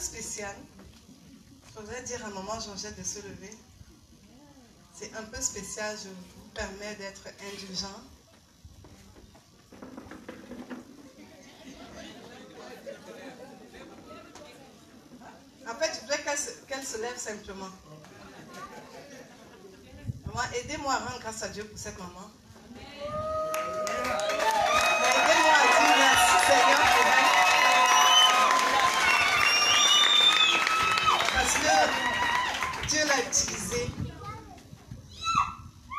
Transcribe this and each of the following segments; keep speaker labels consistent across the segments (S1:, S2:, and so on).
S1: spécial. Je voudrais dire à maman Georgette de se lever. C'est un peu spécial, je vous permets d'être indulgent. En fait, je voudrais qu'elle se lève simplement. Maman, aidez-moi à rendre grâce à Dieu pour cette maman. Aidez-moi à dire merci Seigneur pour elle. Parce que Dieu l'a utilisée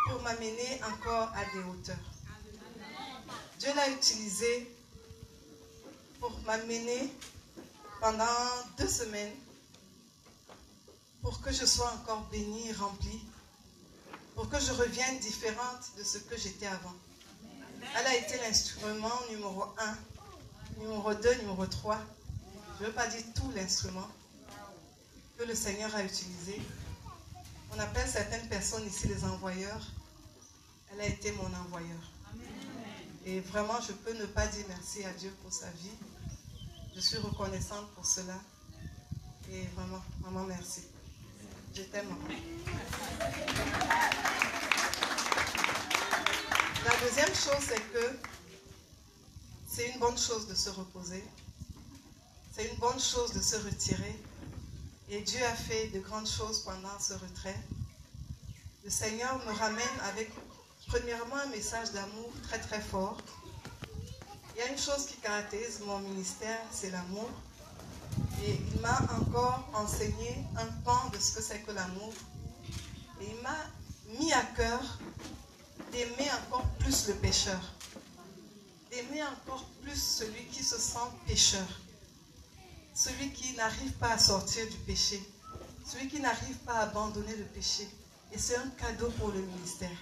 S1: pour m'amener encore à des hauteurs. Dieu l'a utilisée pour m'amener pendant 2 semaines pour que je sois encore bénie, remplie, pour que je revienne différente de ce que j'étais avant. Elle a été l'instrument numéro 1, numéro 2, numéro 3. Je ne veux pas dire tout l'instrument que le Seigneur a utilisé. On appelle certaines personnes ici les envoyeurs. Elle a été mon envoyeur. Et vraiment, je peux ne pas dire merci à Dieu pour sa vie. Je suis reconnaissante pour cela. Et vraiment, maman, merci. Je t'aime, maman. La deuxième chose, c'est que c'est une bonne chose de se reposer. C'est une bonne chose de se retirer. Et Dieu a fait de grandes choses pendant ce retrait. Le Seigneur me ramène avec, premièrement, un message d'amour très très fort. Il y a une chose qui caractérise mon ministère, c'est l'amour. Et il m'a encore enseigné un pan de ce que c'est que l'amour. Et il m'a mis à cœur d'aimer encore plus le pécheur. D'aimer encore plus celui qui se sent pécheur. Celui qui n'arrive pas à sortir du péché. Celui qui n'arrive pas à abandonner le péché. Et c'est un cadeau pour le ministère.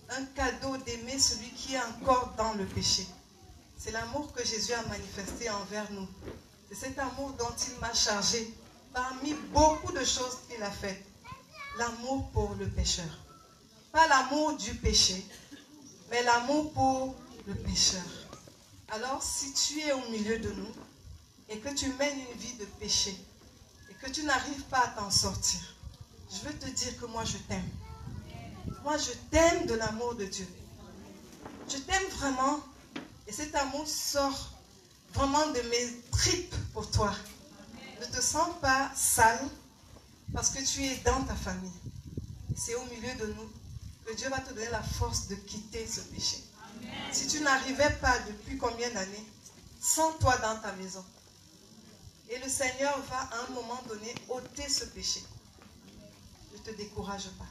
S1: Un cadeau d'aimer celui qui est encore dans le péché. C'est l'amour que Jésus a manifesté envers nous. C'est cet amour dont il m'a chargé parmi beaucoup de choses qu'il a faites. L'amour pour le pécheur. Pas l'amour du péché, mais l'amour pour le pécheur. Alors, si tu es au milieu de nous et que tu mènes une vie de péché et que tu n'arrives pas à t'en sortir, je veux te dire que moi, je t'aime. Moi, je t'aime de l'amour de Dieu. Je t'aime vraiment et cet amour sort vraiment de mes tripes pour toi. Ne te sens pas sale parce que tu es dans ta famille. C'est au milieu de nous que Dieu va te donner la force de quitter ce péché. Amen. Si tu n'arrivais pas depuis combien d'années, sens-toi dans ta maison. Et le Seigneur va à un moment donné ôter ce péché. Ne te décourage pas.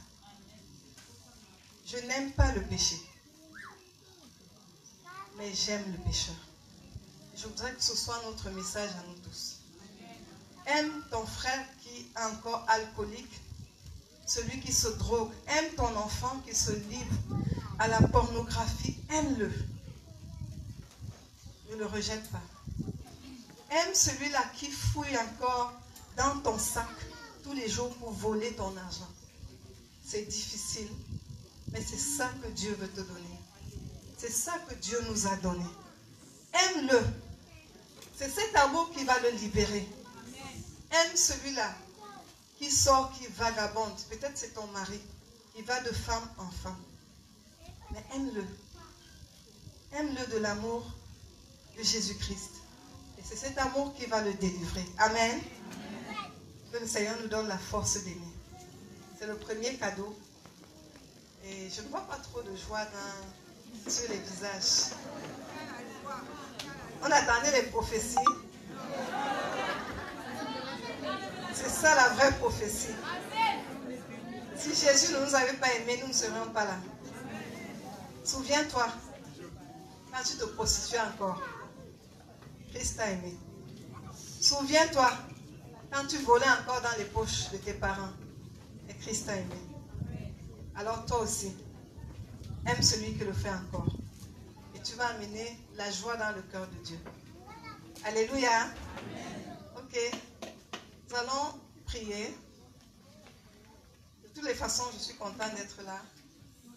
S1: Je n'aime pas le péché, mais j'aime le pécheur. Je voudrais que ce soit notre message à nous tous. Aime ton frère qui est encore alcoolique, celui qui se drogue. Aime ton enfant qui se livre à la pornographie. Aime-le. Ne le rejette pas. Aime celui-là qui fouille encore dans ton sac tous les jours pour voler ton argent. C'est difficile, mais c'est ça que Dieu veut te donner. C'est ça que Dieu nous a donné. Aime-le. C'est cet amour qui va le libérer. Aime celui-là qui sort, qui vagabonde. Peut-être c'est ton mari qui va de femme en femme. Mais aime-le. Aime-le de l'amour de Jésus-Christ. Et c'est cet amour qui va le délivrer. Amen. Que le Seigneur nous donne la force d'aimer. C'est le premier cadeau. Et je ne vois pas trop de joie sur les visages. On attendait les prophéties. C'est ça la vraie prophétie. Si Jésus ne nous avait pas aimés, nous ne serions pas là. Souviens-toi, quand tu te prostituais encore, Christ t'a aimé. Souviens-toi, quand tu volais encore dans les poches de tes parents, et Christ t'a aimé. Alors toi aussi, aime celui qui le fait encore. Et tu vas amener la joie dans le cœur de Dieu. Alléluia. Ok. Nous allons prier. De toutes les façons, je suis contente d'être là.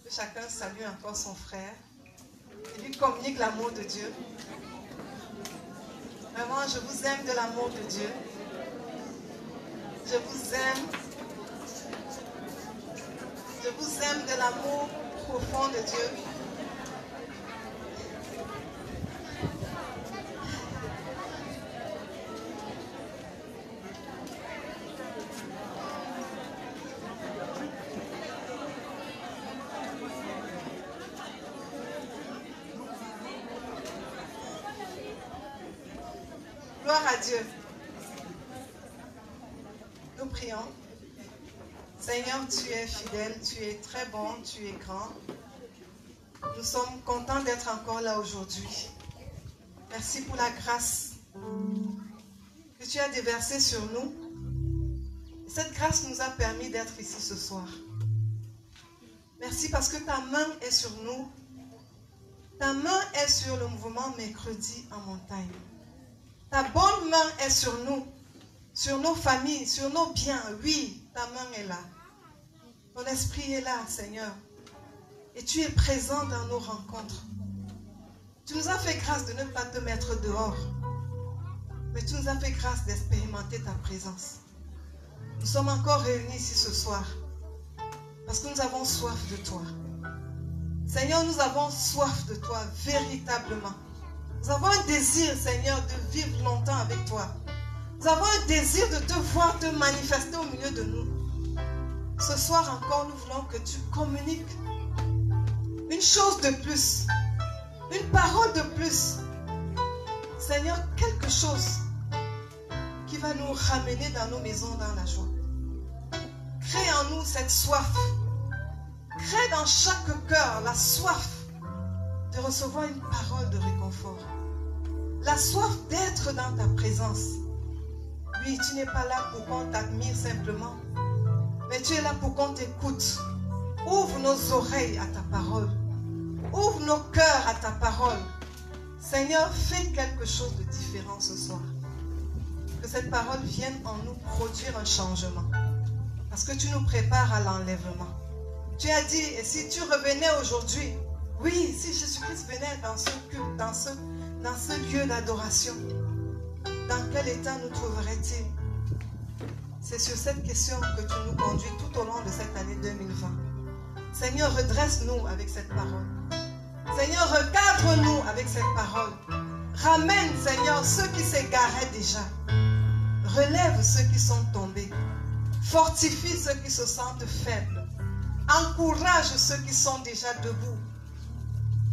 S1: Que chacun salue encore son frère. Et lui communique l'amour de Dieu. Vraiment, je vous aime de l'amour de Dieu. Je vous aime. Je vous aime de l'amour profond de Dieu. Gloire à Dieu. Nous prions. Seigneur, tu es fidèle, tu es très bon, tu es grand. Nous sommes contents d'être encore là aujourd'hui. Merci pour la grâce que tu as déversée sur nous. Cette grâce nous a permis d'être ici ce soir. Merci parce que ta main est sur nous. Ta main est sur le mouvement mercredi en montagne. Ta bonne main est sur nous, sur nos familles, sur nos biens. Oui, ta main est là. Ton esprit est là, Seigneur. Et tu es présent dans nos rencontres. Tu nous as fait grâce de ne pas te mettre dehors. Mais tu nous as fait grâce d'expérimenter ta présence. Nous sommes encore réunis ici ce soir. Parce que nous avons soif de toi. Seigneur, nous avons soif de toi, véritablement. Nous avons un désir, Seigneur, de vivre longtemps avec toi. Nous avons un désir de te voir te manifester au milieu de nous. Ce soir encore, nous voulons que tu communiques une chose de plus, une parole de plus. Seigneur, quelque chose qui va nous ramener dans nos maisons dans la joie. Crée en nous cette soif. Crée dans chaque cœur la soif de recevoir une parole de réconfort. La soif d'être dans ta présence. Oui, tu n'es pas là pour qu'on t'admire simplement, mais tu es là pour qu'on t'écoute. Ouvre nos oreilles à ta parole. Ouvre nos cœurs à ta parole. Seigneur, fais quelque chose de différent ce soir. Que cette parole vienne en nous produire un changement. Parce que tu nous prépares à l'enlèvement. Tu as dit, et si tu revenais aujourd'hui, oui, si Jésus-Christ venait dans ce culte, dans ce lieu d'adoration, dans quel état nous trouverait-il? C'est sur cette question que tu nous conduis tout au long de cette année 2020. Seigneur, redresse-nous avec cette parole. Seigneur, recadre-nous avec cette parole. Ramène, Seigneur, ceux qui s'égaraient déjà. Relève ceux qui sont tombés. Fortifie ceux qui se sentent faibles. Encourage ceux qui sont déjà debout.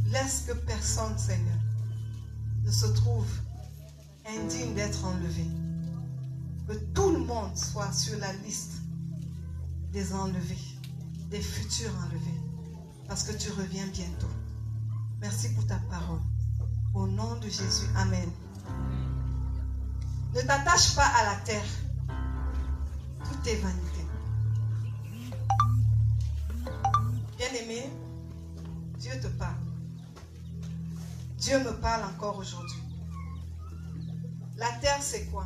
S1: Laisse que personne, Seigneur, ne se trouve indigne d'être enlevé. Que tout le monde soit sur la liste des enlevés, des futurs enlevés, parce que tu reviens bientôt. Merci pour ta parole. Au nom de Jésus, Amen. Ne t'attache pas à la terre. Tout est vanité. Bien-aimé, Dieu te parle. Dieu me parle encore aujourd'hui. La terre, c'est quoi?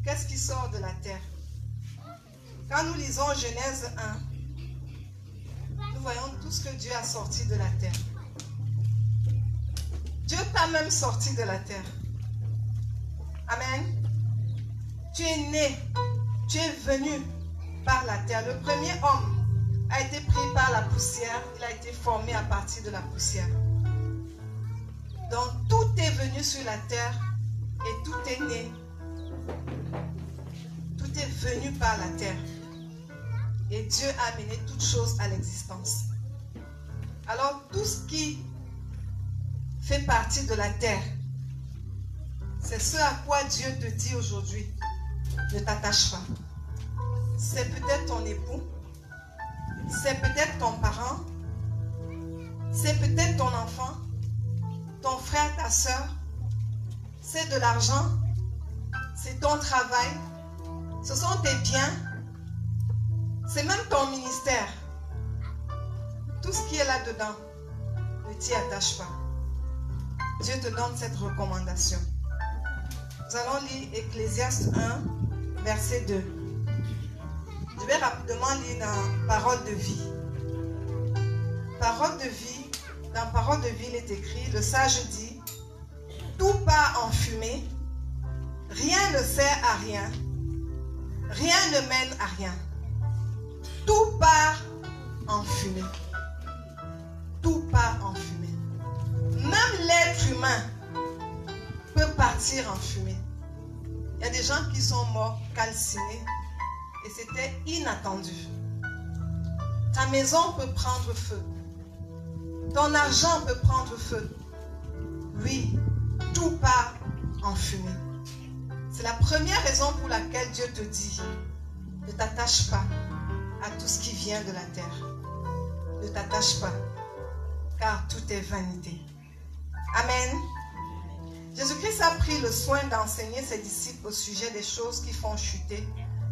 S1: Qu'est-ce qui sort de la terre? Quand nous lisons Genèse 1, nous voyons tout ce que Dieu a sorti de la terre. Dieu t'a même sorti de la terre. Amen. Tu es né, tu es venu par la terre. Le premier homme a été pris par la poussière, il a été formé à partir de la poussière. Donc tout est venu sur la terre et tout est né. Tout est venu par la terre. Et Dieu a amené toutes choses à l'existence. Alors tout ce qui fait partie de la terre, c'est ce à quoi Dieu te dit aujourd'hui. Ne t'attache pas. C'est peut-être ton époux, c'est peut-être ton parent, c'est peut-être ton enfant, ton frère, ta soeur, c'est de l'argent, c'est ton travail, ce sont tes biens, c'est même ton ministère. Tout ce qui est là-dedans, ne t'y attache pas. Dieu te donne cette recommandation. Nous allons lire Ecclésiaste 1, verset 2. Je vais rapidement lire dans Parole de vie. Parole de vie, dans Parole de vie, il est écrit, le sage dit, tout part en fumée, rien ne sert à rien, rien ne mène à rien. Tout part en fumée. Tout part en fumée. Même l'être humain peut partir en fumée. Il y a des gens qui sont morts calcinés et c'était inattendu. Ta maison peut prendre feu. Ton argent peut prendre feu. Oui, tout part en fumée. C'est la première raison pour laquelle Dieu te dit, ne t'attache pas à tout ce qui vient de la terre. Ne t'attache pas, car tout est vanité. Amen. Jésus-Christ a pris le soin d'enseigner ses disciples au sujet des choses qui font chuter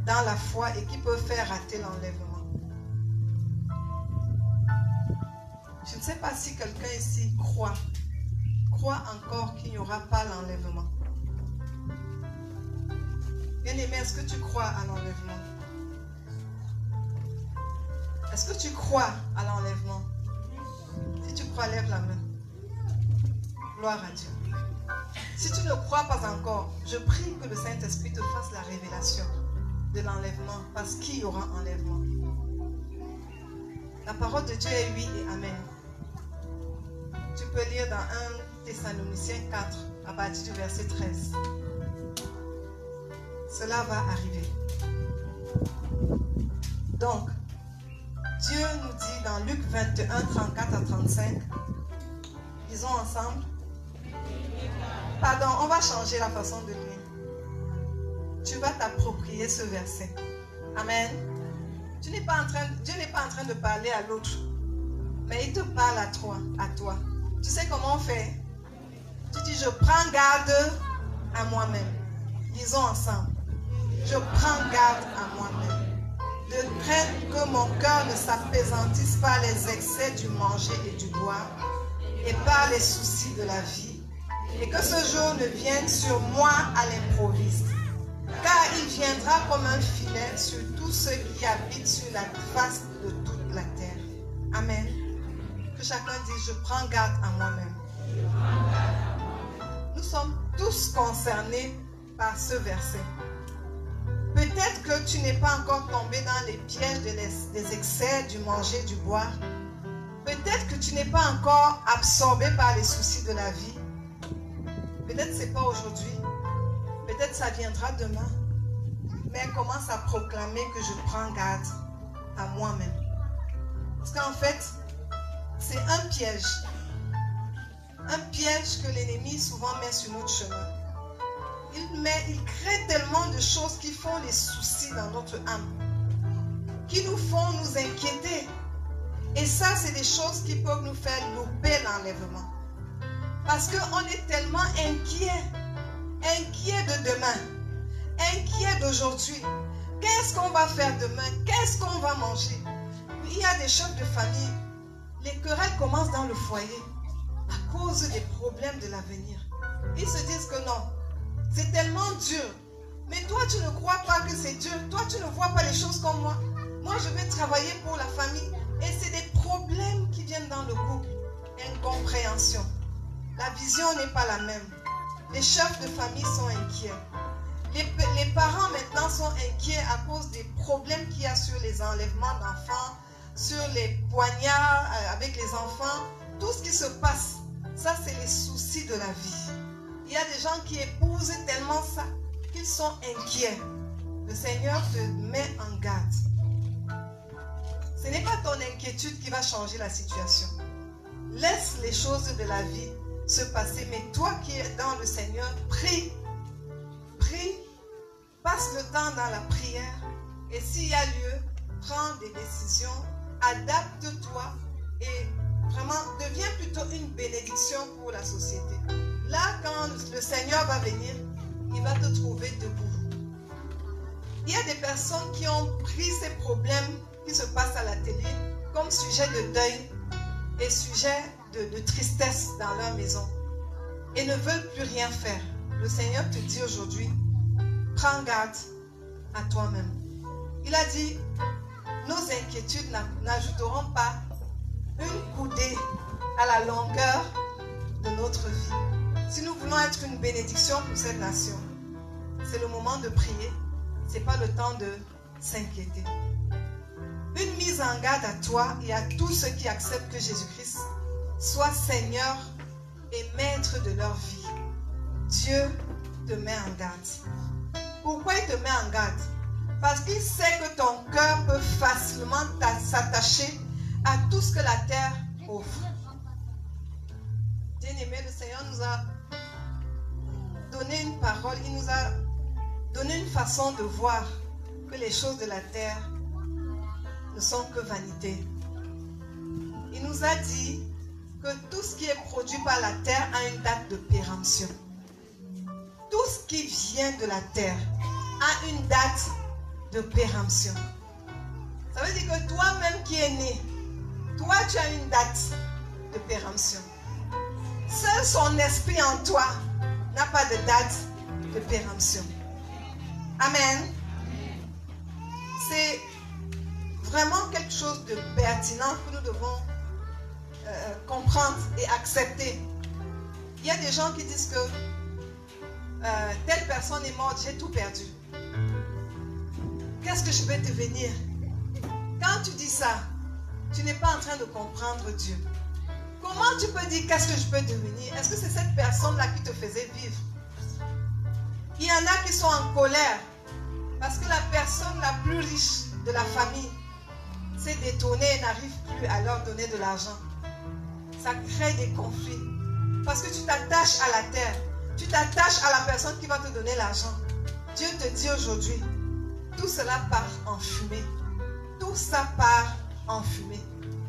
S1: dans la foi et qui peuvent faire rater l'enlèvement. Je ne sais pas si quelqu'un ici croit encore qu'il n'y aura pas l'enlèvement. Bien-aimé, est-ce que tu crois à l'enlèvement? Est-ce que tu crois à l'enlèvement? Si tu crois, lève la main. Gloire à Dieu. Si tu ne crois pas encore, je prie que le Saint-Esprit te fasse la révélation de l'enlèvement, parce qu'il y aura enlèvement. La parole de Dieu est oui et amen. Tu peux lire dans 1 Thessaloniciens 4, à partir du verset 13. Cela va arriver. Donc, Dieu nous dit dans Luc 21, 34 à 35, disons ensemble. Pardon, on va changer la façon de lire. Tu vas t'approprier ce verset. Amen. Dieu n'est pas en train de parler à l'autre, mais il te parle à toi. Tu sais comment on fait? Tu dis, je prends garde à moi-même. Disons ensemble. Je prends garde à moi-même. De crainte que mon cœur ne s'apaisantisse par les excès du manger et du boire et par les soucis de la vie, et que ce jour ne vienne sur moi à l'improviste. Car il viendra comme un filet sur tous ceux qui habitent sur la face de toute la terre. Amen. Que chacun dise, je prends garde à moi-même. Nous sommes tous concernés par ce verset. Peut-être que tu n'es pas encore tombé dans les pièges des excès du manger, du boire. Peut-être que tu n'es pas encore absorbé par les soucis de la vie. Peut-être ce n'est pas aujourd'hui. Peut-être ça viendra demain. Mais commence à proclamer que je prends garde à moi-même. Parce qu'en fait, c'est un piège. Un piège que l'ennemi souvent met sur notre chemin. Il crée tellement de choses qui font les soucis dans notre âme, qui nous font nous inquiéter. Et ça, c'est des choses qui peuvent nous faire louper l'enlèvement. Parce qu'on est tellement inquiet de demain, inquiet d'aujourd'hui. Qu'est-ce qu'on va faire demain? Qu'est-ce qu'on va manger? Il y a des chefs de famille, les querelles commencent dans le foyer à cause des problèmes de l'avenir. Ils se disent que non. C'est tellement dur. Mais toi, tu ne crois pas que c'est dur. Toi, tu ne vois pas les choses comme moi. Moi, je vais travailler pour la famille. Et c'est des problèmes qui viennent dans le couple. Incompréhension. La vision n'est pas la même. Les chefs de famille sont inquiets. Les parents maintenant sont inquiets à cause des problèmes qu'il y a sur les enlèvements d'enfants, sur les poignards avec les enfants. Tout ce qui se passe, ça, c'est les soucis de la vie. Il y a des gens qui épousent tellement ça qu'ils sont inquiets. Le Seigneur te met en garde. Ce n'est pas ton inquiétude qui va changer la situation. Laisse les choses de la vie se passer. Mais toi qui es dans le Seigneur, prie. Prie. Passe le temps dans la prière. Et s'il y a lieu, prends des décisions. Adapte-toi. Et vraiment, deviens plutôt une bénédiction pour la société. Là, quand le Seigneur va venir, il va te trouver debout. Il y a des personnes qui ont pris ces problèmes qui se passent à la télé comme sujet de deuil et sujet de tristesse dans leur maison et ne veulent plus rien faire. Le Seigneur te dit aujourd'hui, prends garde à toi-même. Il a dit, nos inquiétudes n'ajouteront pas une coudée à la longueur de notre vie. Si nous voulons être une bénédiction pour cette nation, c'est le moment de prier, ce n'est pas le temps de s'inquiéter. Une mise en garde à toi et à tous ceux qui acceptent que Jésus-Christ soit Seigneur et Maître de leur vie. Dieu te met en garde. Pourquoi il te met en garde? Parce qu'il sait que ton cœur peut facilement s'attacher à tout ce que la terre offre. Bien-aimé, le Seigneur nous a donné une parole, il nous a donné une façon de voir que les choses de la terre ne sont que vanité. Il nous a dit que tout ce qui est produit par la terre a une date de péremption. Tout ce qui vient de la terre a une date de péremption. Ça veut dire que toi-même qui es né, toi tu as une date de péremption. Seul son esprit en toi n'a pas de date de péremption. Amen. C'est vraiment quelque chose de pertinent que nous devons comprendre et accepter. Il y a des gens qui disent que telle personne est morte, j'ai tout perdu. Qu'est-ce que je peux devenir? Quand tu dis ça, tu n'es pas en train de comprendre Dieu. Comment tu peux dire qu'est-ce que je peux devenir? Est-ce que c'est cette personne-là qui te faisait vivre? Il y en a qui sont en colère parce que la personne la plus riche de la famille s'est détournée et n'arrive plus à leur donner de l'argent. Ça crée des conflits. Parce que tu t'attaches à la terre. Tu t'attaches à la personne qui va te donner l'argent. Dieu te dit aujourd'hui, tout cela part en fumée. Tout ça part en fumée.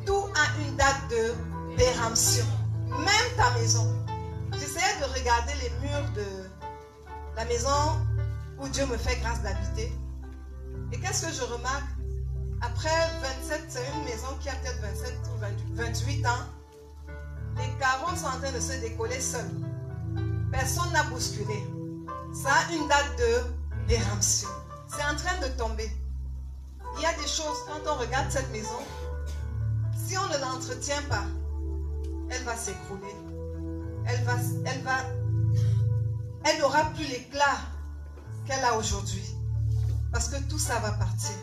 S1: Tout a une date de péremption. Même ta maison. J'essayais de regarder les murs de la maison où Dieu me fait grâce d'habiter. Et qu'est-ce que je remarque? Après 27, c'est une maison qui a peut-être 27 ou 28 ans. Les carreaux sont en train de se décoller seuls. Personne n'a bousculé. Ça a une date de péremption. C'est en train de tomber. Il y a des choses, quand on regarde cette maison, si on ne l'entretient pas, elle va s'écrouler. Elle n'aura plus l'éclat qu'elle a aujourd'hui. Parce que tout ça va partir.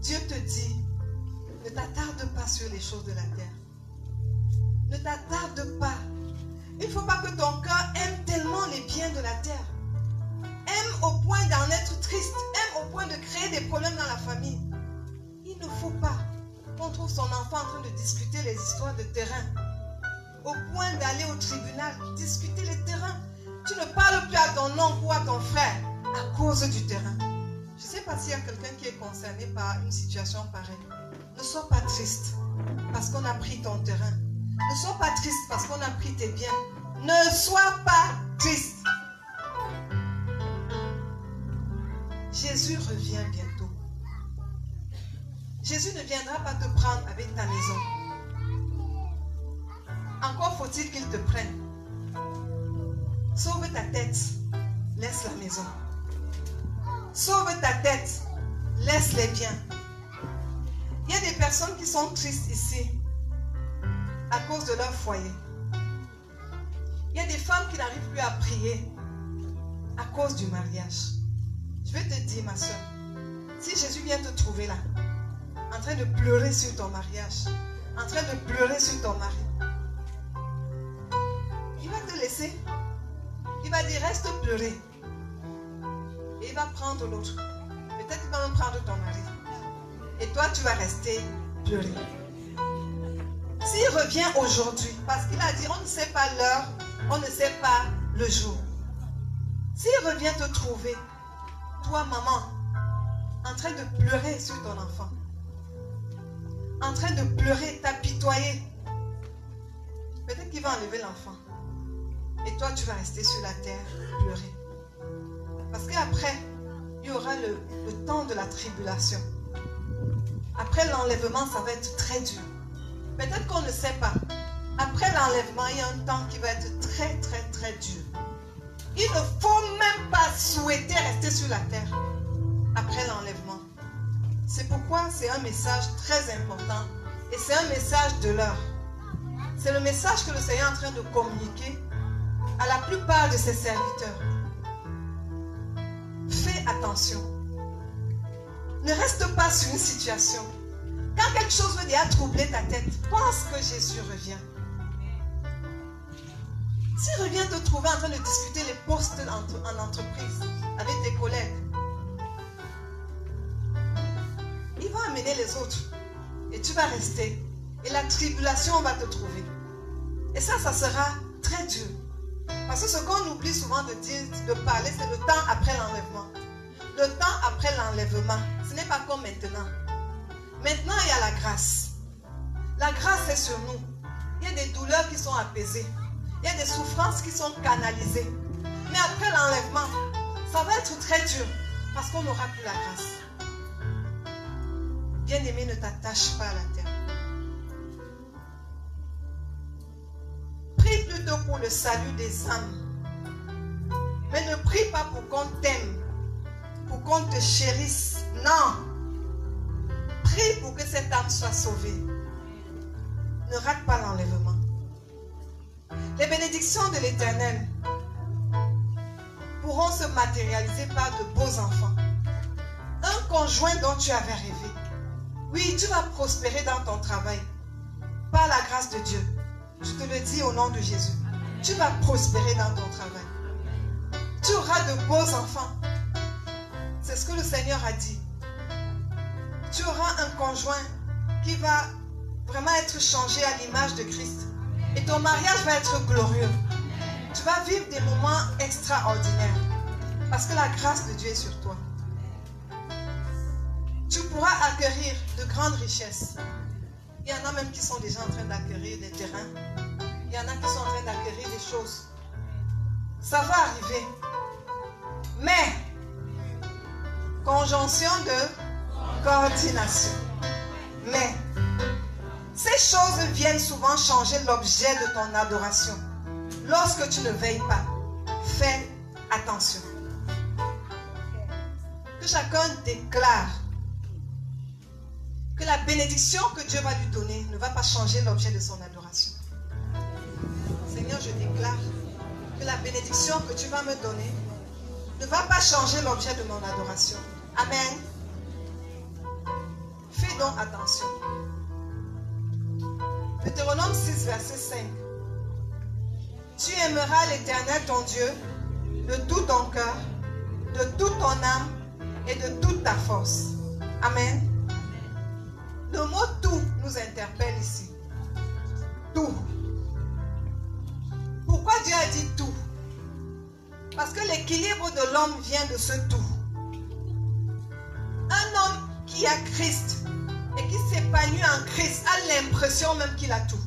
S1: Dieu te dit, ne t'attarde pas sur les choses de la terre. Ne t'attarde pas. Il ne faut pas que ton cœur aime tellement les biens de la terre. Aime au point d'en être triste. Aime au point de créer des problèmes dans la famille. Il ne faut pas qu'on trouve son enfant en train de discuter les histoires de terrain. Au point d'aller au tribunal, discuter les terrains. Tu ne parles plus à ton oncle ou à ton frère à cause du terrain. Je ne sais pas s'il y a quelqu'un qui est concerné par une situation pareille. Ne sois pas triste parce qu'on a pris ton terrain. Ne sois pas triste parce qu'on a pris tes biens. Ne sois pas triste. Jésus revient bientôt. Jésus ne viendra pas te prendre avec ta maison. Encore faut-il qu'il te prenne. Sauve ta tête, laisse la maison. Sauve ta tête, laisse les biens. Il y a des personnes qui sont tristes ici à cause de leur foyer. Il y a des femmes qui n'arrivent plus à prier à cause du mariage. Je vais te dire, ma soeur, si Jésus vient te trouver là, en train de pleurer sur ton mariage, en train de pleurer sur ton mari, il va te laisser. Il va dire, reste pleurer. Et il va prendre l'autre. Peut-être qu'il va même prendre ton mari. Et toi, tu vas rester pleurer. S'il revient aujourd'hui, parce qu'il a dit, on ne sait pas l'heure, on ne sait pas le jour. S'il revient te trouver, toi, maman, en train de pleurer sur ton enfant, en train de pleurer, t'apitoyer, peut-être qu'il va enlever l'enfant. Et toi, tu vas rester sur la terre, pleurer. Parce qu'après, il y aura le temps de la tribulation. Après l'enlèvement, ça va être très dur. Peut-être qu'on ne sait pas. Après l'enlèvement, il y a un temps qui va être très, très, très dur. Il ne faut même pas souhaiter rester sur la terre après l'enlèvement. C'est pourquoi c'est un message très important. Et c'est un message de l'heure. C'est le message que le Seigneur est en train de communiquer à la plupart de ses serviteurs. Fais Fais attention. Ne reste pas sur une situation. Quand quelque chose veut déjà troubler ta tête, pense que Jésus revient. S'il revient te trouver en train de discuter les postes en entreprise avec tes collègues, il va amener les autres et tu vas rester. Et la tribulation va te trouver. Et ça sera très dur. Parce que ce qu'on oublie souvent de dire, de parler, c'est le temps après l'enlèvement. Le temps après l'enlèvement, ce n'est pas comme maintenant. Maintenant, il y a la grâce. La grâce est sur nous. Il y a des douleurs qui sont apaisées. Il y a des souffrances qui sont canalisées. Mais après l'enlèvement, ça va être très dur parce qu'on n'aura plus la grâce. Bien-aimé, ne t'attache pas à la terre. Prie plutôt pour le salut des âmes. Mais ne prie pas pour qu'on t'aime, pour qu'on te chérisse. Non. Prie pour que cette âme soit sauvée. Ne rate pas l'enlèvement. Les bénédictions de l'Éternel pourront se matérialiser par de beaux enfants. Un conjoint dont tu avais rêvé. Oui, tu vas prospérer dans ton travail. Par la grâce de Dieu. Je te le dis au nom de Jésus. Tu vas prospérer dans ton travail. Tu auras de beaux enfants. C'est ce que le Seigneur a dit. Tu auras un conjoint qui va vraiment être changé à l'image de Christ. Et ton mariage va être glorieux. Tu vas vivre des moments extraordinaires. Parce que la grâce de Dieu est sur toi. Tu pourras acquérir de grandes richesses. Il y en a même qui sont déjà en train d'acquérir des terrains. Il y en a qui sont en train d'acquérir des choses. Ça va arriver. Mais, conjonction de coordination. Mais, ces choses viennent souvent changer l'objet de ton adoration. Lorsque tu ne veilles pas, fais attention. Que chacun déclare que la bénédiction que Dieu va lui donner ne va pas changer l'objet de son adoration. Seigneur, je déclare que la bénédiction que tu vas me donner ne va pas changer l'objet de mon adoration. Amen. Fais donc attention. Deutéronome 6, verset 5. Tu aimeras l'Éternel ton Dieu de tout ton cœur, de toute ton âme et de toute ta force. Amen. Le mot tout nous interpelle ici. Tout. Pourquoi Dieu a dit tout? Parce que l'équilibre de l'homme vient de ce tout. Un homme qui a Christ et qui s'épanouit en Christ a l'impression même qu'il a tout.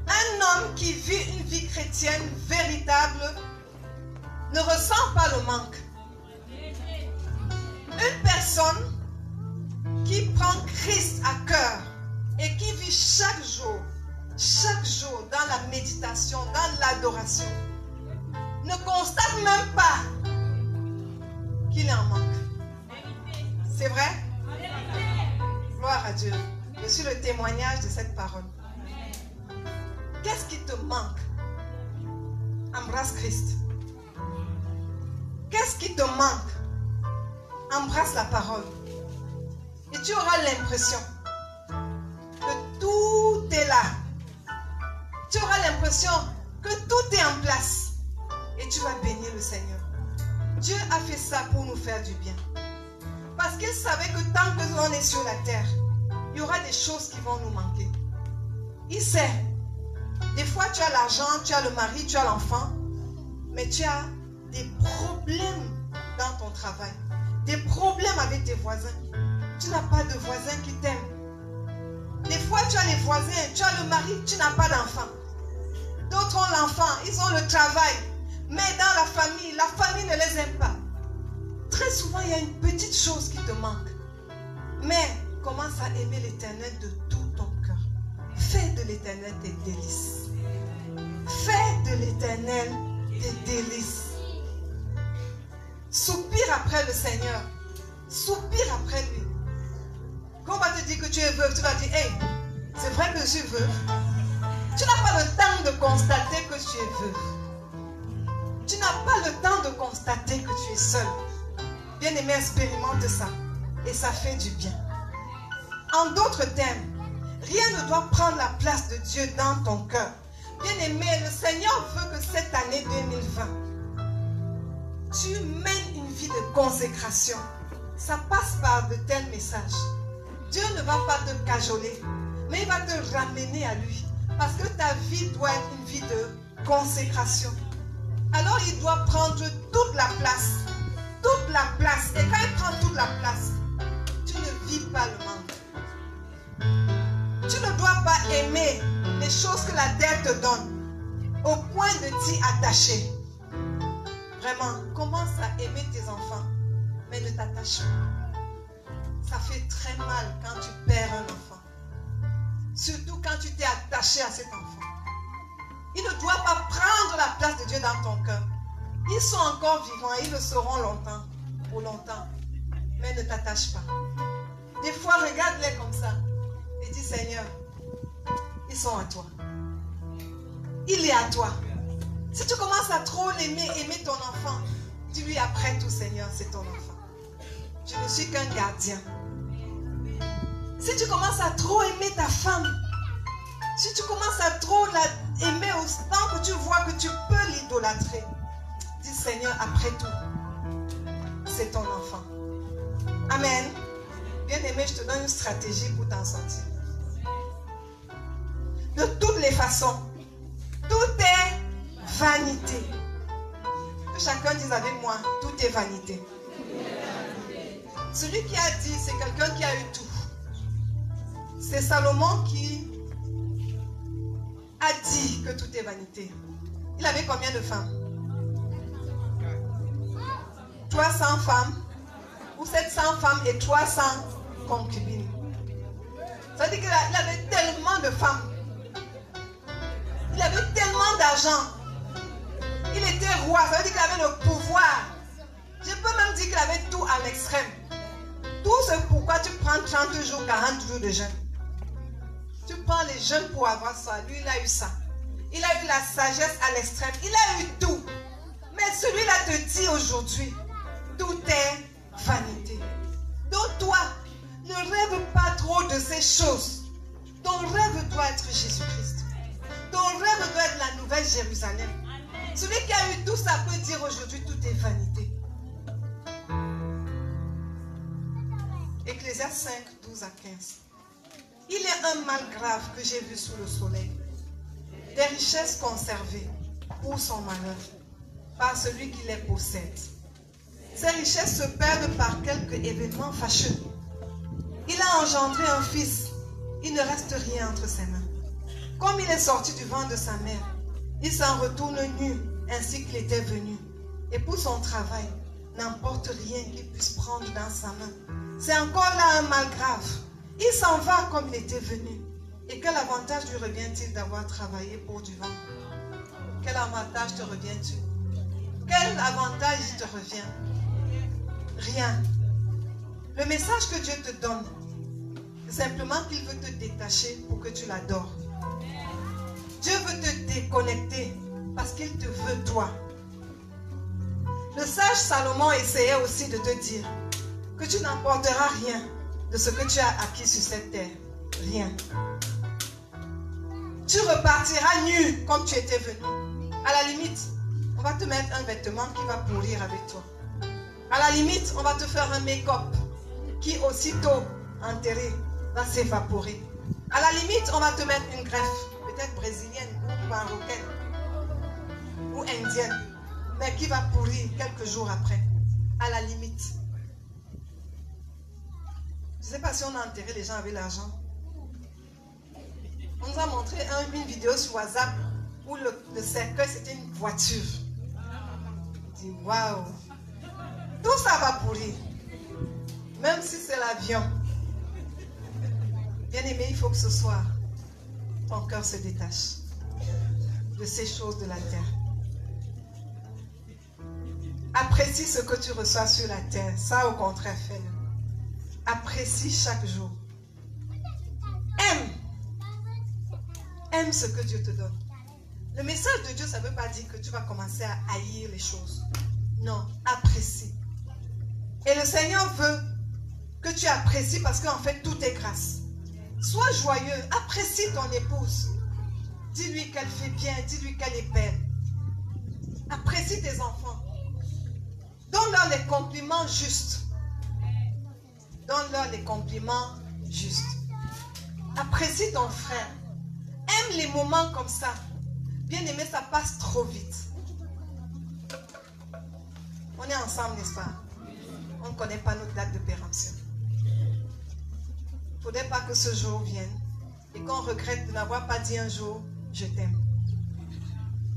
S1: Un homme qui vit une vie chrétienne véritable ne ressent pas le manque. Une personne qui prend Christ à cœur et qui vit chaque jour dans la méditation, dans l'adoration, ne constate même pas qu'il en manque. C'est vrai? Gloire à Dieu. Je suis le témoignage de cette parole. Qu'est-ce qui te manque? Embrasse Christ. Qu'est-ce qui te manque? Embrasse la parole. Et tu auras l'impression que tout est là. Tu auras l'impression que tout est en place. Et tu vas bénir le Seigneur. Dieu a fait ça pour nous faire du bien. Parce qu'il savait que tant que l'on est sur la terre, il y aura des choses qui vont nous manquer. Il sait. Des fois, tu as l'argent, tu as le mari, tu as l'enfant. Mais tu as des problèmes dans ton travail. Des problèmes avec tes voisins. Tu n'as pas de voisins qui t'aiment. Des fois, tu as les voisins, tu as le mari, tu n'as pas d'enfant. D'autres ont l'enfant, ils ont le travail. Mais dans la famille ne les aime pas. Très souvent, il y a une petite chose qui te manque. Mais commence à aimer l'Éternel de tout ton cœur. Fais de l'Éternel tes délices. Fais de l'Éternel tes délices. Soupire après le Seigneur. Soupire après lui. Quand on va te dire que tu es veuve, tu vas dire, hey, c'est vrai que je suis veuve. Tu n'as pas le temps de constater que tu es veuve. Tu n'as pas le temps de constater que tu es seule. Bien-aimé, expérimente ça. Et ça fait du bien. En d'autres termes, rien ne doit prendre la place de Dieu dans ton cœur. Bien-aimé, le Seigneur veut que cette année 2020, tu mènes une vie de consécration. Ça passe par de tels messages. Dieu ne va pas te cajoler, mais il va te ramener à lui. Parce que ta vie doit être une vie de consécration. Alors il doit prendre toute la place. Toute la place. Et quand il prend toute la place, tu ne vis pas le manque. Tu ne dois pas aimer les choses que la terre te donne au point de t'y attacher. Vraiment, commence à aimer tes enfants, mais ne t'attache pas. Ça fait très mal quand tu perds un enfant. Surtout quand tu t'es attaché à cet enfant. Il ne doit pas prendre la place de Dieu dans ton cœur. Ils sont encore vivants, ils le seront longtemps, pour longtemps. Mais ne t'attache pas. Des fois, regarde-les comme ça et dis, Seigneur, ils sont à toi. Il est à toi. Si tu commences à trop l'aimer, aimer ton enfant, dis-lui après tout, Seigneur, c'est ton enfant. Je ne suis qu'un gardien. Si tu commences à trop aimer ta femme, si tu commences à trop l'aimer au temps que tu vois que tu peux l'idolâtrer, dis, Seigneur, après tout, c'est ton enfant. Amen. Bien-aimé, je te donne une stratégie pour t'en sortir. De toutes les façons, tout est vanité. Que chacun dise avec moi, tout est vanité. Celui qui a dit, c'est quelqu'un qui a eu tout. C'est Salomon qui a dit que tout est vanité. Il avait combien de femmes? 300 femmes ou 700 femmes et 300 concubines. Ça veut dire qu'il avait tellement de femmes. Il avait tellement d'argent. Il était roi. Ça veut dire qu'il avait le pouvoir. Je peux même dire qu'il avait tout à l'extrême. Tout ce pourquoi tu prends 30 jours, 40 jours de jeûne. Tu prends les jeûnes pour avoir ça. Lui, il a eu ça. Il a eu la sagesse à l'extrême. Il a eu tout. Mais celui-là te dit aujourd'hui, tout est vanité. Donc toi, ne rêve pas trop de ces choses. Ton rêve doit être Jésus-Christ. Ton rêve doit être la nouvelle Jérusalem. Celui qui a eu tout ça peut dire aujourd'hui, tout est vanité. Ecclésiaste 5, 12 à 15. Il y a un mal grave que j'ai vu sous le soleil. Des richesses conservées pour son malheur, par celui qui les possède. Ces richesses se perdent par quelques événements fâcheux. Il a engendré un fils, il ne reste rien entre ses mains. Comme il est sorti du ventre de sa mère, il s'en retourne nu, ainsi qu'il était venu. Et pour son travail, n'emporte rien qu'il puisse prendre dans sa main. C'est encore là un mal grave. Il s'en va comme il était venu. Et quel avantage lui revient-il d'avoir travaillé pour du vent? Quel avantage te revient-il? Quel avantage il te revient? Rien. Le message que Dieu te donne, c'est simplement qu'il veut te détacher pour que tu l'adores. Dieu veut te déconnecter parce qu'il te veut toi. Le sage Salomon essayait aussi de te dire que tu n'emporteras rien de ce que tu as acquis sur cette terre. Rien. Tu repartiras nu comme tu étais venu. À la limite, on va te mettre un vêtement qui va pourrir avec toi. À la limite, on va te faire un make-up qui aussitôt enterré va s'évaporer. À la limite, on va te mettre une greffe, peut-être brésilienne ou marocaine ou indienne, mais qui va pourrir quelques jours après. À la limite. Je ne sais pas si on a enterré les gens avec l'argent. On nous a montré une vidéo sur WhatsApp où le cercueil c'était une voiture. On dit waouh, tout ça va pourrir. Même si c'est l'avion. Bien aimé, il faut que ce soir, ton cœur se détache de ces choses de la terre. Apprécie ce que tu reçois sur la terre. Ça, au contraire, fais-le. Apprécie chaque jour. Aime ce que Dieu te donne. Le message de Dieu, ça ne veut pas dire que tu vas commencer à haïr les choses. Non, apprécie. Et le Seigneur veut que tu apprécies parce qu'en fait, tout est grâce. Sois joyeux, apprécie ton épouse. Dis-lui qu'elle fait bien, dis-lui qu'elle est belle. Apprécie tes enfants. Donne-leur les compliments justes. Donne-leur les compliments justes. Apprécie ton frère. Aime les moments comme ça. Bien-aimé, ça passe trop vite. On est ensemble, n'est-ce pas? On ne connaît pas notre date de péremption. Il ne faudrait pas que ce jour vienne et qu'on regrette de n'avoir pas dit un jour « je t'aime ».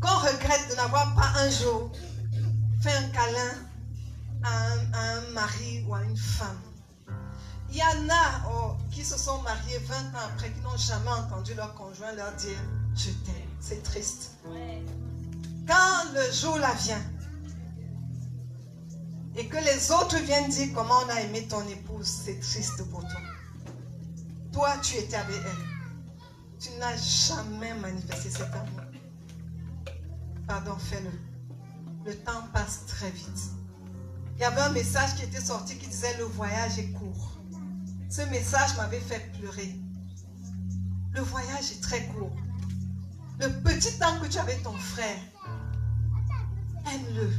S1: Qu'on regrette de n'avoir pas un jour fait un câlin à un mari ou à une femme. Il y en a qui se sont mariés 20 ans après, qui n'ont jamais entendu leur conjoint leur dire « je t'aime ». C'est triste. Quand le jour là vient et que les autres viennent dire comment on a aimé ton épouse, c'est triste pour toi. Toi, tu étais avec elle. Tu n'as jamais manifesté cet amour. Pardon, fais-le. Le temps passe très vite. Il y avait un message qui était sorti qui disait « le voyage est court ». Ce message m'avait fait pleurer. Le voyage est très court. Le petit temps que tu as avec ton frère, aime-le.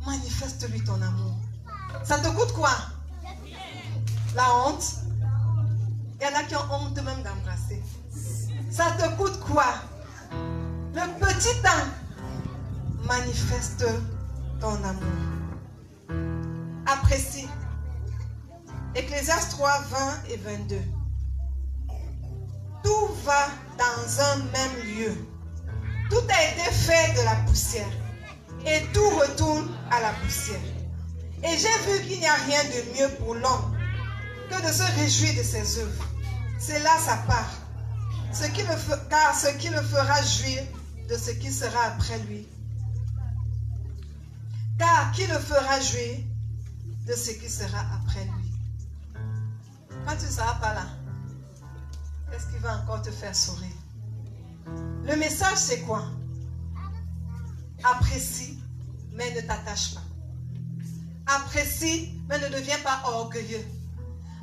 S1: Manifeste-lui ton amour. Ça te coûte quoi? La honte? Il y en a qui ont honte même d'embrasser. Ça te coûte quoi? Le petit temps, manifeste ton amour. Apprécie. Ecclésiaste 3, 20 et 22. Tout va dans un même lieu. Tout a été fait de la poussière. Et tout retourne à la poussière. Et j'ai vu qu'il n'y a rien de mieux pour l'homme que de se réjouir de ses œuvres. C'est là sa part. Car ce qui le fera jouir de ce qui sera après lui. Car qui le fera jouir de ce qui sera après lui. Quand tu ne seras pas là, qu'est-ce qui va encore te faire sourire? Le message, c'est quoi? Apprécie, mais ne t'attache pas. Apprécie, mais ne deviens pas orgueilleux.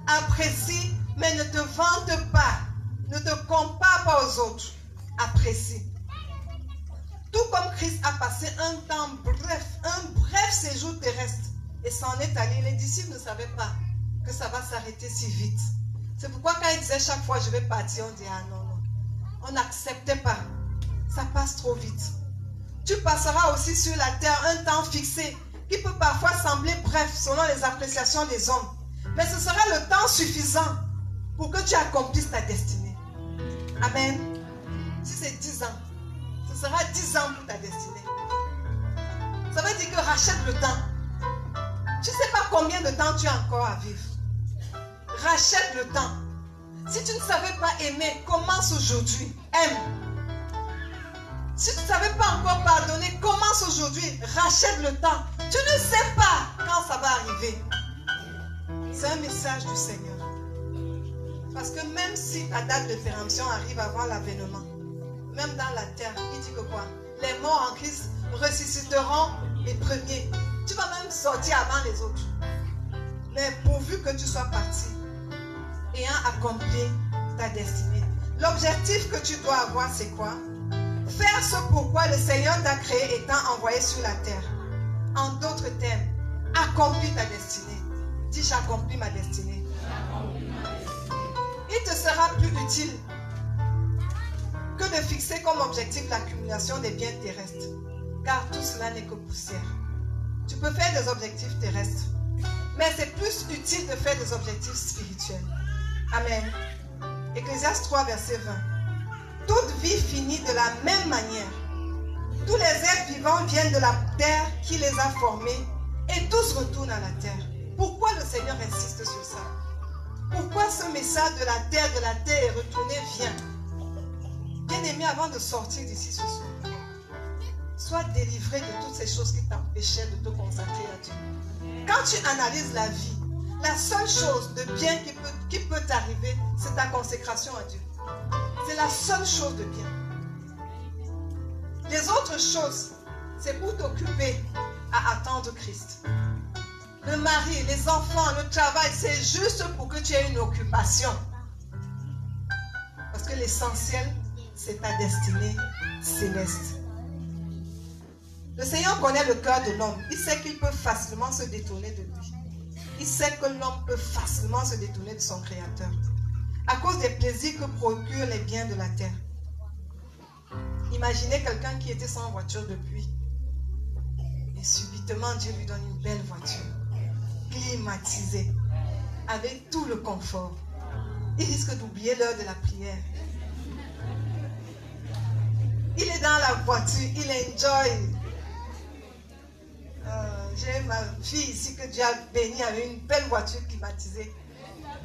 S1: Apprécie, mais ne te vante pas. Ne te compare pas aux autres. Apprécie. Tout comme Christ a passé un temps bref, un bref séjour terrestre et s'en est allé, les disciples ne savaient pas que ça va s'arrêter si vite. C'est pourquoi quand il disait chaque fois je vais partir, on dit ah non, non. On n'acceptait pas. Ça passe trop vite. Tu passeras aussi sur la terre un temps fixé qui peut parfois sembler bref selon les appréciations des hommes. Mais ce sera le temps suffisant pour que tu accomplisses ta destinée. Amen. Si c'est 10 ans, ce sera 10 ans pour ta destinée. Ça veut dire que rachète le temps. Tu ne sais pas combien de temps tu as encore à vivre. Rachète le temps. Si tu ne savais pas aimer, commence aujourd'hui. Aime. Si tu ne savais pas encore pardonner, commence aujourd'hui. Rachète le temps. Tu ne sais pas quand ça va arriver. C'est un message du Seigneur. Parce que même si ta date de péremption arrive avant l'avènement, même dans la terre, il dit que quoi? Les morts en Christ ressusciteront les premiers. Tu vas même sortir avant les autres. Mais pourvu que tu sois parti, ayant accompli ta destinée. L'objectif que tu dois avoir, c'est quoi? Faire ce pourquoi le Seigneur t'a créé étant envoyé sur la terre. En d'autres termes, accomplis ta destinée. Dis, j'accomplis ma destinée. Il te sera plus utile que de fixer comme objectif l'accumulation des biens terrestres. Car tout cela n'est que poussière. Tu peux faire des objectifs terrestres, mais c'est plus utile de faire des objectifs spirituels. Amen. Ecclésiaste 3, verset 20. Toute vie finit de la même manière. Tous les êtres vivants viennent de la terre qui les a formés et tous retournent à la terre. Pourquoi le Seigneur insiste sur ça? Pourquoi ce message de la terre est retourné vient? Bien-aimé, avant de sortir d'ici ce soir, sois délivré de toutes ces choses qui t'empêchaient de te consacrer à Dieu. Quand tu analyses la vie, la seule chose de bien qui peut t'arriver, c'est ta consécration à Dieu. C'est la seule chose de bien. Les autres choses, c'est pour t'occuper à attendre Christ. Ne mari, les enfants, le travail, c'est juste pour que tu aies une occupation. Parce que l'essentiel, c'est ta destinée céleste. Le Seigneur connaît le cœur de l'homme. Il sait qu'il peut facilement se détourner de lui. Il sait que l'homme peut facilement se détourner de son Créateur à cause des plaisirs que procurent les biens de la terre. Imaginez quelqu'un qui était sans voiture depuis. Et subitement, Dieu lui donne une belle voiture, climatisée, avec tout le confort. Il risque d'oublier l'heure de la prière. Il est dans la voiture, il enjoy. J'ai ma fille ici que Dieu a bénie avec une belle voiture climatisée.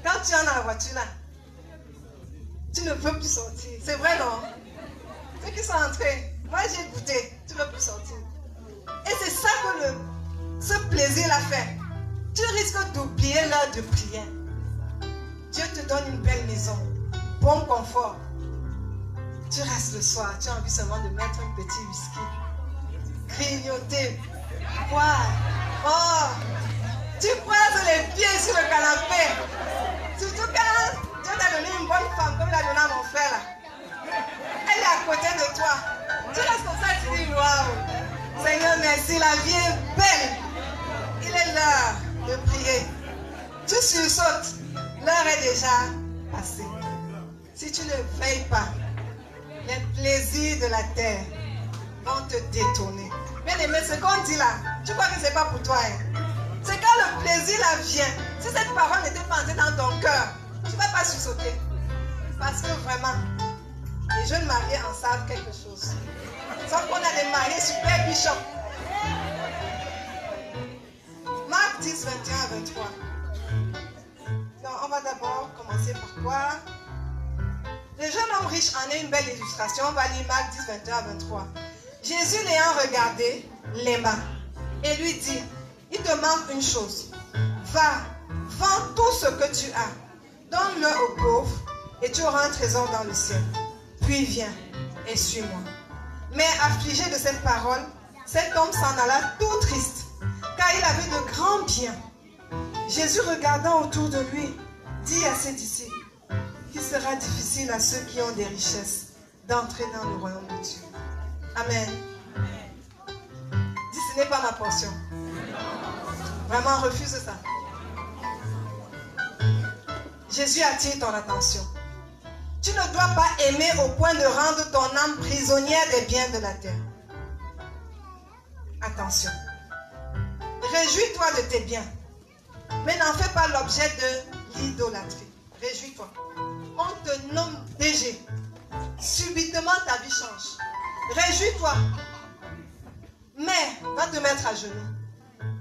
S1: Quand tu es dans la voiture là, tu ne peux plus sortir. C'est vrai, non? Ceux qui sont entrés, moi j'ai goûté, tu ne peux plus sortir. Et c'est ça que ce plaisir-là fait. Tu risques d'oublier l'heure de prière. Dieu te donne une belle maison, bon confort. Tu restes le soir, tu as envie seulement de mettre un petit whisky, grignoter, boire. Oh, tu croises les pieds sur le canapé. Surtout quand Dieu t'a donné une bonne femme, comme il a donné à mon frère là. Elle est à côté de toi. Tu restes comme ça, tu dis waouh, Seigneur, merci, la vie est belle. Il est l'heure de prier. Tu sursautes, l'heure est déjà passée. Si tu ne veilles pas, les plaisirs de la terre vont te détourner. Bien aimé, ce qu'on dit là, tu crois que ce n'est pas pour toi. Hein? C'est quand le plaisir là vient. Si cette parole n'était pas entrée dans ton cœur, tu ne vas pas sursauter. Parce que vraiment, les jeunes mariés en savent quelque chose. Sauf qu'on a des mariés super bichons. Marc 10, 21 à 23. Donc, on va d'abord commencer par quoi? Le jeune homme riche en est une belle illustration. On va lire Marc 10, 21 à 23. Jésus l'ayant regardé, l'aima et lui dit, il te manque une chose. Va, vends tout ce que tu as, donne-le aux pauvres et tu auras un trésor dans le ciel. Puis viens et suis-moi. Mais affligé de cette parole, cet homme s'en alla tout triste, car il avait de grands biens. Jésus, regardant autour de lui, dit à ses disciples, qu'il sera difficile à ceux qui ont des richesses d'entrer dans le royaume de Dieu. Amen. Dis, ce n'est pas ma portion. Vraiment, refuse ça. Jésus attire ton attention. Tu ne dois pas aimer au point de rendre ton âme prisonnière des biens de la terre. Attention. Réjouis-toi de tes biens, mais n'en fais pas l'objet de l'idolâtrie. Réjouis-toi. On te nomme DG. Subitement, ta vie change. Réjouis-toi. Mais, va te mettre à genoux.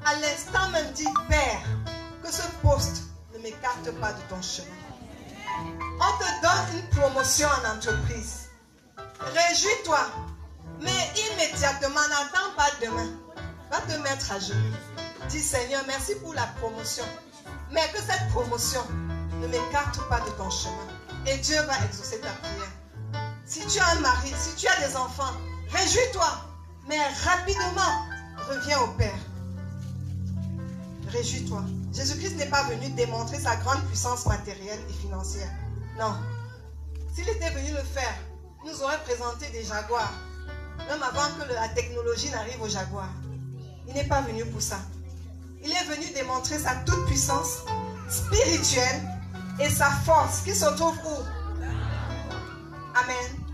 S1: À l'instant même, dis, Père, que ce poste ne m'écarte pas de ton chemin. On te donne une promotion en entreprise. Réjouis-toi. Mais immédiatement, n'attends pas demain. Va te mettre à genoux. Dis, Seigneur, merci pour la promotion. Mais que cette promotion ne m'écarte pas de ton chemin. Et Dieu va exaucer ta prière. Si tu as un mari, si tu as des enfants, réjouis-toi. Mais rapidement, reviens au Père. Réjouis-toi. Jésus-Christ n'est pas venu démontrer sa grande puissance matérielle et financière. Non. S'il était venu le faire, il nous aurait présenté des jaguars. Même avant que la technologie n'arrive aux jaguars. Il n'est pas venu pour ça. Il est venu démontrer sa toute-puissance spirituelle et sa force qui se trouve où? Amen.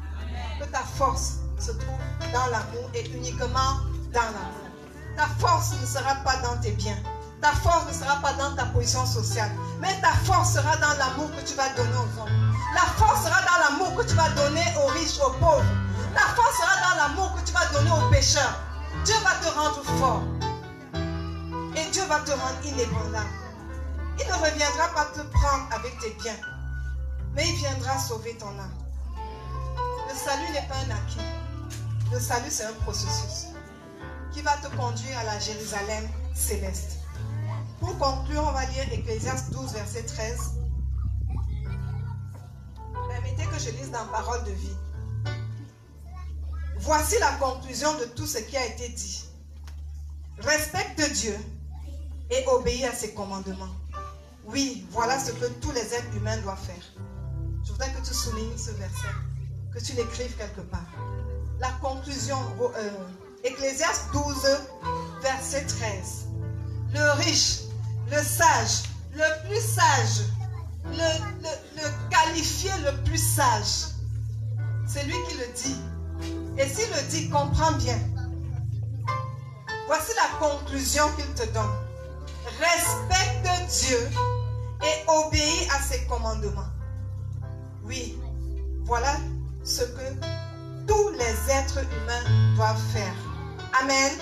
S1: Que ta force se trouve dans l'amour et uniquement dans l'amour. Ta force ne sera pas dans tes biens. Ta force ne sera pas dans ta position sociale. Mais ta force sera dans l'amour que tu vas donner aux hommes. La force sera dans l'amour que tu vas donner aux riches, aux pauvres. Ta force sera dans l'amour que tu vas donner aux pécheurs. Dieu va te rendre fort. Et Dieu va te rendre inébranlable. Il ne reviendra pas te prendre avec tes biens. Mais il viendra sauver ton âme. Le salut n'est pas un acquis. Le salut, c'est un processus qui va te conduire à la Jérusalem céleste. Pour conclure, on va lire Ecclésiaste 12, verset 13. Permettez que je lise dans Parole de vie. Voici la conclusion de tout ce qui a été dit. Respecte Dieu et obéis à ses commandements. Oui, voilà ce que tous les êtres humains doivent faire. Je voudrais que tu soulignes ce verset, que tu l'écrives quelque part. La conclusion, Ecclésiaste 12, verset 13. Le riche, le sage, le plus sage, le qualifié le plus sage, c'est lui qui le dit. Et s'il le dit, comprends bien. Voici la conclusion qu'il te donne. Respecte Dieu et obéis à ses commandements. Oui, voilà ce que tous les êtres humains doivent faire. Amen.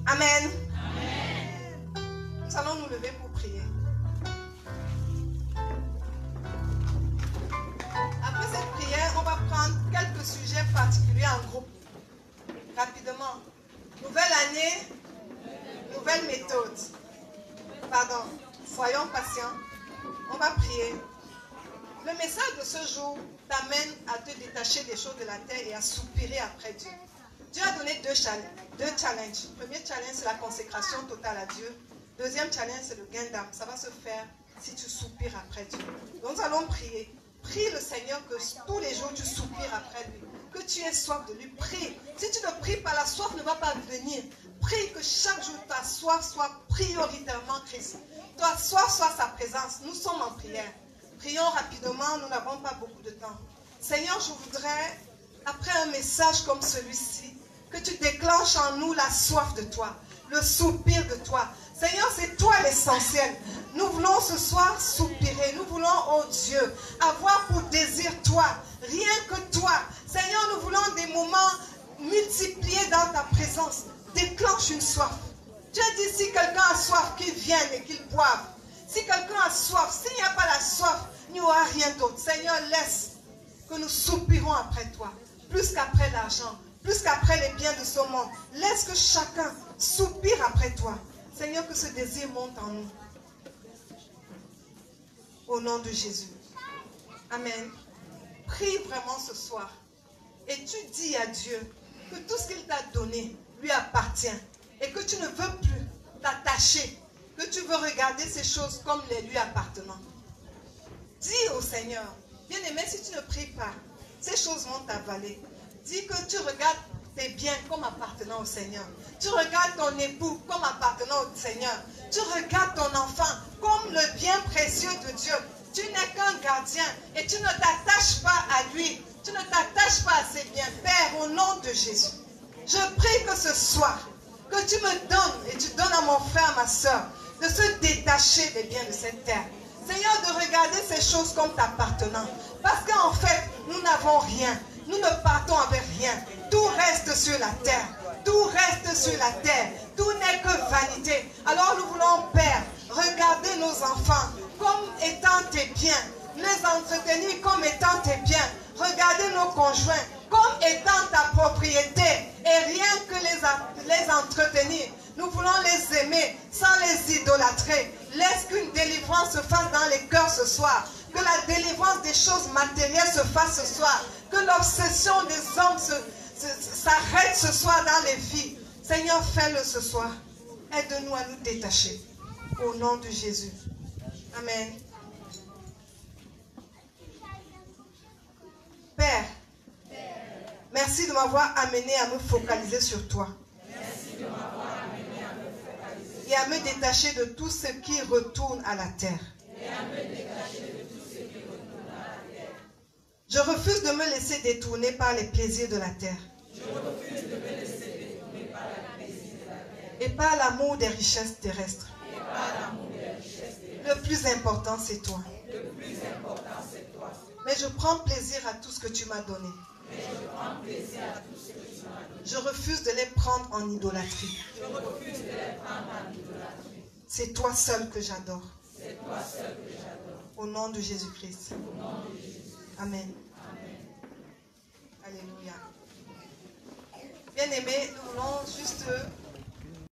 S1: Amen. Nous allons nous lever pour prier. Après cette prière, on va prendre quelques sujets particuliers en groupe. Rapidement. Nouvelle année, nouvelle méthode. Pardon, soyons patients. On va prier. Le message de ce jour t'amène à te détacher des choses de la terre et à soupirer après Dieu. Dieu a donné deux challenges. Le premier challenge, c'est la consécration totale à Dieu. Deuxième challenge, c'est le gain d'âme. Ça va se faire si tu soupires après Dieu. Donc nous allons prier. Prie le Seigneur que tous les jours tu soupires après lui. Que tu aies soif de lui. Prie. Si tu ne pries pas, la soif ne va pas venir. Prie que chaque jour ta soif soit prioritairement Christ. Ta soif soit sa présence. Nous sommes en prière. Prions rapidement, nous n'avons pas beaucoup de temps. Seigneur, je voudrais, après un message comme celui-ci, que tu déclenches en nous la soif de toi, le soupir de toi. Seigneur, c'est toi l'essentiel. Nous voulons ce soir soupirer. Nous voulons, oh Dieu, avoir pour désir toi, rien que toi. Seigneur, nous voulons des moments multipliés dans ta présence. Déclenche une soif. Tu as dit, si quelqu'un a soif, qu'il vienne et qu'il boive. Si quelqu'un a soif, s'il n'y a pas la soif, il n'y aura rien d'autre. Seigneur, laisse que nous soupirons après toi, plus qu'après l'argent, plus qu'après les biens de ce monde. Laisse que chacun soupire après toi. Seigneur, que ce désir monte en nous. Au nom de Jésus. Amen. Prie vraiment ce soir. Et tu dis à Dieu que tout ce qu'il t'a donné lui appartient. Et que tu ne veux plus t'attacher. Que tu veux regarder ces choses comme les lui appartenant. Dis au Seigneur, bien-aimé, si tu ne pries pas, ces choses vont t'avaler. Dis que tu regardes tes biens comme appartenant au Seigneur. Tu regardes ton époux comme appartenant au Seigneur. Tu regardes ton enfant comme le bien précieux de Dieu. Tu n'es qu'un gardien et tu ne t'attaches pas à lui. Tu ne t'attaches pas à ses biens. Père, au nom de Jésus, je prie que ce soir, que tu me donnes et tu donnes à mon frère, ma soeur, de se détacher des biens de cette terre. Seigneur, de regarder ces choses comme t'appartenant. Parce qu'en fait, nous n'avons rien. Nous ne partons avec rien. Tout reste sur la terre. Tout reste sur la terre. Tout n'est que vanité. Alors nous voulons, Père, regarder nos enfants comme étant tes biens. Les entretenir comme étant tes biens. Regarder nos conjoints comme étant ta propriété. Et rien que les entretenir. Nous voulons les aimer sans les idolâtrer. Laisse qu'une délivrance se fasse dans les cœurs ce soir. Que la délivrance des choses matérielles se fasse ce soir. Que l'obsession des hommes s'arrête ce soir dans les vies. Seigneur, fais-le ce soir. Aide-nous à nous détacher. Au nom de Jésus. Amen. Père, merci de m'avoir amené à me focaliser sur toi. Merci de m'avoir amené à me focaliser. Et à me détacher de tout ce qui retourne à la terre. Je refuse de me laisser détourner par les plaisirs de la terre. Et par l'amour des richesses terrestres. Le plus important, c'est toi. Mais je prends plaisir à tout ce que tu m'as donné. Je refuse de les prendre en idolâtrie. C'est toi seul que j'adore. Au nom de Jésus-Christ. Amen. Alléluia. Bien-aimés, nous voulons juste